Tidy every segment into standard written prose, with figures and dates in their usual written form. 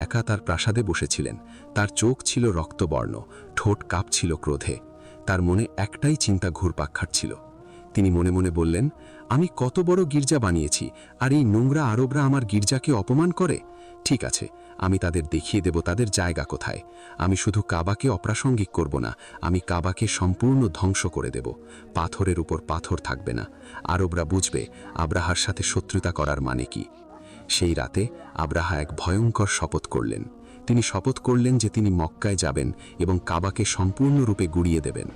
একা তার প্রাসাদে বসেছিলেন। তার চোখ ছিল রক্তবর্ণ, ঠোঁট কাঁপছিল ক্রোধে। তার মনে একটাই চিন্তা ঘুরপাক খাচ্ছিল। তিনি মনে মনে বললেন, আমি কত বড় গির্জা বানিয়েছি, আর এই নোংরা আরবরা আমার গির্জাকে অপমান করে। ঠিক আছে, আমি তাদের দেখিয়ে দেব তাদের জায়গা কোথায়। আমি শুধু কাবাকে অপ্রাসঙ্গিক করব না, আমি কাবাকে সম্পূর্ণ ধ্বংস করে দেব। পাথরের উপর পাথর থাকবে না। আরবরা বুঝবে আব্রাহার সাথে শত্রুতা করার মানে কি। সেই রাতে আব্রাহা এক ভয়ঙ্কর শপথ করলেন। তিনি শপথ করলেন যে তিনি মক্কায় যাবেন এবং কাবাকে সম্পূর্ণরূপে গুড়িয়ে দেবেন।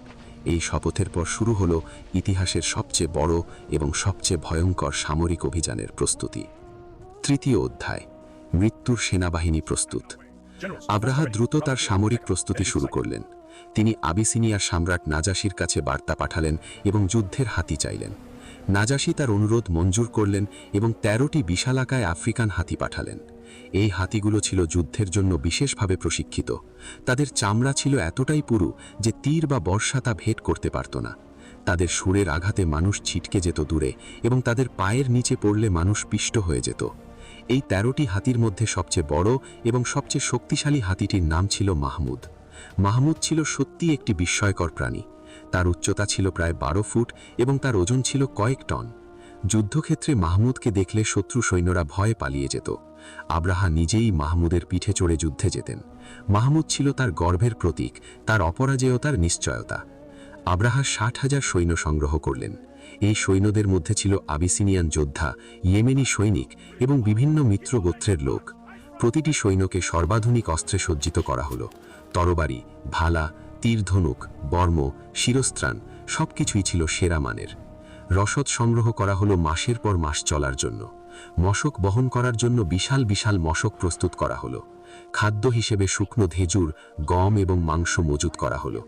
এই শপথের পর শুরু হলো ইতিহাসের সবচেয়ে বড় এবং সবচেয়ে ভয়ঙ্কর সামরিক অভিযানের প্রস্তুতি। তৃতীয় অধ্যায়, মৃত্যুর সেনাবাহিনী প্রস্তুত। আব্রাহা দ্রুত তার সামরিক প্রস্তুতি শুরু করলেন। তিনি আবিসিনিয়ার সম্রাট নাজাসির কাছে বার্তা পাঠালেন এবং যুদ্ধের হাতি চাইলেন। নাজাসি তার অনুরোধ মঞ্জুর করলেন এবং ১৩টি বিশালাকায় আফ্রিকান হাতি পাঠালেন। এই হাতিগুলো ছিল যুদ্ধের জন্য বিশেষভাবে প্রশিক্ষিত। তাদের চামড়া ছিল এতটাই পুরু যে তীর বা বর্ষা তা ভেদ করতে পারত না। তাদের সুরের আঘাতে মানুষ ছিটকে যেত দূরে এবং তাদের পায়ের নিচে পড়লে মানুষ পিষ্ট হয়ে যেত। এই ১৩টি হাতির মধ্যে সবচেয়ে বড় এবং সবচেয়ে শক্তিশালী হাতিটির নাম ছিল মাহমুদ। মাহমুদ ছিল সত্যি একটি বিস্ময়কর প্রাণী। তার উচ্চতা ছিল প্রায় ১২ ফুট এবং তার ওজন ছিল কয়েক টন। যুদ্ধক্ষেত্রে মাহমুদকে দেখলে শত্রু সৈন্যরা ভয়ে পালিয়ে যেত। আব্রাহা নিজেই মাহমুদের পিঠে চড়ে যুদ্ধে যেতেন। মাহমুদ ছিল তার গর্বের প্রতীক, তার অপরাজেয়তার নিশ্চয়তা। আব্রাহা ৬০,০০০ সৈন্য সংগ্রহ করলেন। এই সৈন্যদের মধ্যে ছিল আবিসিনিয়ান যোদ্ধা, ইয়েমেনি সৈনিক এবং বিভিন্ন মিত্র গোত্রের লোক। প্রতিটি সৈন্যকে সর্বাধুনিক অস্ত্রে সজ্জিত করা হলো। তরবারি, ভালা, তীরধনুক, বর্ম, শিরস্ত্রাণ সবকিছুই ছিল সেরা মানের। রসদ সংগ্রহ করা হলো মাসের পর মাস চলার জন্য। মশক বহন করার জন্য বিশাল বিশাল মশক প্রস্তুত করা হলো। খাদ্য হিসেবে শুকনো খেজুর, গম এবং মাংস মজুত করা হলো।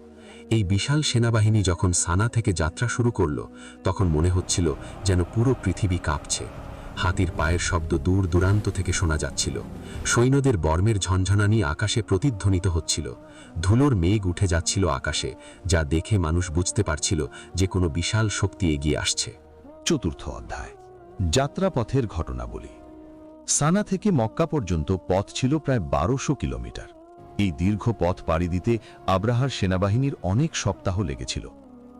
এই বিশাল সেনাবাহিনী যখন সানা থেকে যাত্রা শুরু করল, তখন মনে হচ্ছিল যেন পুরো পৃথিবী কাঁপছে। হাতির পায়ের শব্দ দূর দূরান্ত থেকে শোনা যাচ্ছিল। সৈন্যদের বর্মের ঝনঝনানি আকাশে প্রতিধ্বনিত হচ্ছিল। ধুলোর মেঘ উঠে যাচ্ছিল আকাশে, যা দেখে মানুষ বুঝতে পারছিল যে কোনো বিশাল শক্তি এগিয়ে আসছে। চতুর্থ অধ্যায়, যাত্রাপথের ঘটনাবলী। সানা থেকে মক্কা পর্যন্ত পথ ছিল প্রায় ১২০০ কিলোমিটার। এই দীর্ঘ পথ পাড়ি দিতে আব্রাহার সেনাবাহিনীর অনেক সপ্তাহ লেগেছিল।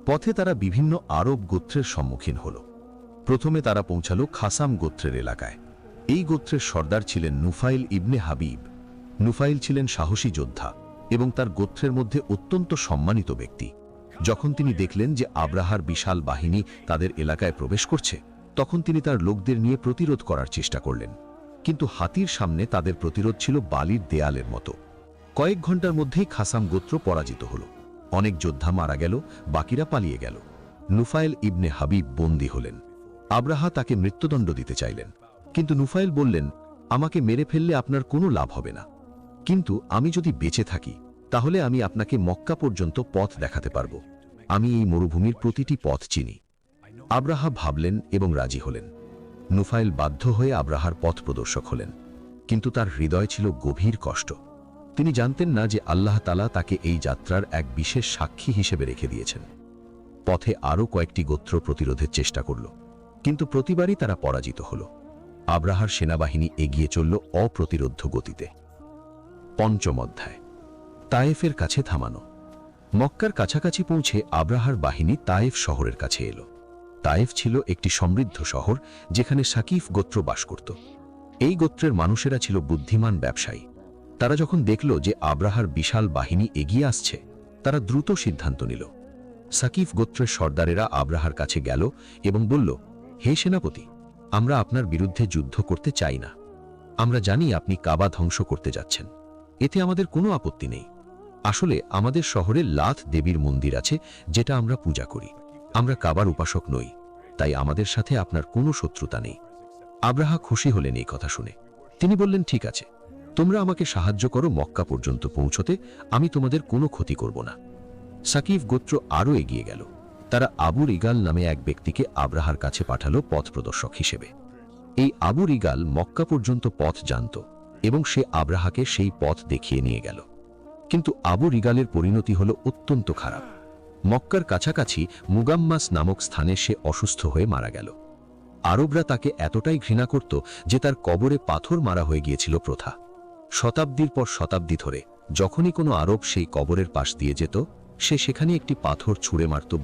পথে তারা বিভিন্ন আরব গোত্রের সম্মুখীন হল। প্রথমে তারা পৌঁছাল খাসাম গোত্রের এলাকায়। এই গোত্রের সর্দার ছিলেন নুফাইল ইবনে হাবিব। নুফাইল ছিলেন সাহসী যোদ্ধা এবং তার গোত্রের মধ্যে অত্যন্ত সম্মানিত ব্যক্তি। যখন তিনি দেখলেন যে আব্রাহার বিশাল বাহিনী তাদের এলাকায় প্রবেশ করছে, তখন তিনি তার লোকদের নিয়ে প্রতিরোধ করার চেষ্টা করলেন। কিন্তু হাতির সামনে তাদের প্রতিরোধ ছিল বালির দেয়ালের মতো। কয়েক ঘন্টার মধ্যেই খাসাম গোত্র পরাজিত হল। অনেক যোদ্ধা মারা গেল, বাকিরা পালিয়ে গেল। নুফাইল ইবনে হাবিব বন্দী হলেন। আব্রাহা তাকে মৃত্যুদণ্ড দিতে চাইলেন, কিন্তু নুফাইল বললেন, আমাকে মেরে ফেললে আপনার কোনো লাভ হবে না, কিন্তু আমি যদি বেঁচে থাকি তাহলে আমি আপনাকে মক্কা পর্যন্ত পথ দেখাতে পারব। আমি এই মরুভূমির প্রতিটি পথ চিনি। আব্রাহা ভাবলেন এবং রাজি হলেন। নুফাইল বাধ্য হয়ে আব্রাহার পথ প্রদর্শক হলেন, কিন্তু তার হৃদয় ছিল গভীর কষ্ট। তিনি জানতেন না যে আল্লাহ তাআলা তাকে এই যাত্রার এক বিশেষ সাক্ষী হিসেবে রেখে দিয়েছেন। পথে আরও কয়েকটি গোত্র প্রতিরোধের চেষ্টা করল, কিন্তু প্রতিবারই তারা পরাজিত হল। আব্রাহার সেনাবাহিনী এগিয়ে চলল অপ্রতিরোধ্য গতিতে। পঞ্চম অধ্যায়, তায়েফের কাছে থামানো। মক্কার কাছাকাছি পৌঁছে আব্রাহার বাহিনী তায়েফ শহরের কাছে এলো। তায়েফ ছিল একটি সমৃদ্ধ শহর যেখানে সাকিফ গোত্র বাস করত। এই গোত্রের মানুষেরা ছিল বুদ্ধিমান ব্যবসায়ী। তারা যখন দেখল যে আব্রাহার বিশাল বাহিনী এগিয়ে আসছে, তারা দ্রুত সিদ্ধান্ত নিল। সাকিফ গোত্রের সর্দারেরা আব্রাহার কাছে গেল এবং বলল, হে সেনাপতি, আমরা আপনার বিরুদ্ধে যুদ্ধ করতে চাই না। আমরা জানি আপনি কাবা ধ্বংস করতে যাচ্ছেন, এতে আমাদের কোনো আপত্তি নেই। আসলে আমাদের শহরে লাত দেবীর মন্দির আছে যেটা আমরা পূজা করি। আমরা কাবার উপাসক নই, তাই আমাদের সাথে আপনার কোনো শত্রুতা নেই। আব্রাহা খুশি হলেন এই কথা শুনে। তিনি বললেন, ঠিক আছে, তোমরা আমাকে সাহায্য করো মক্কা পর্যন্ত পৌঁছতে, আমি তোমাদের কোনো ক্ষতি করব না। সাকিফ গোত্র আরও এগিয়ে গেল। তারা আবু রিগাল নামে এক ব্যক্তিকে আব্রাহার কাছে পাঠালো পথ প্রদর্শক হিসেবে। এই আবু রিগাল মক্কা পর্যন্ত পথ জানত এবং সে আব্রাহাকে সেই পথ দেখিয়ে নিয়ে গেল। কিন্তু আবু রিগালের পরিণতি হল অত্যন্ত খারাপ। মক্কার কাছাকাছি মুগাম্মাস নামক স্থানে সে অসুস্থ হয়ে মারা গেল। আরবরা তাকে এতটাই ঘৃণা করত যে তার কবরে পাথর মারা হয়ে গিয়েছিল প্রথা। শতাব্দীর পর শতাব্দী ধরে যখনই কোনো আরব সেই কবরের পাশ দিয়ে যেত, সে সেখানে একটি পাথর ছুঁড়ে মারত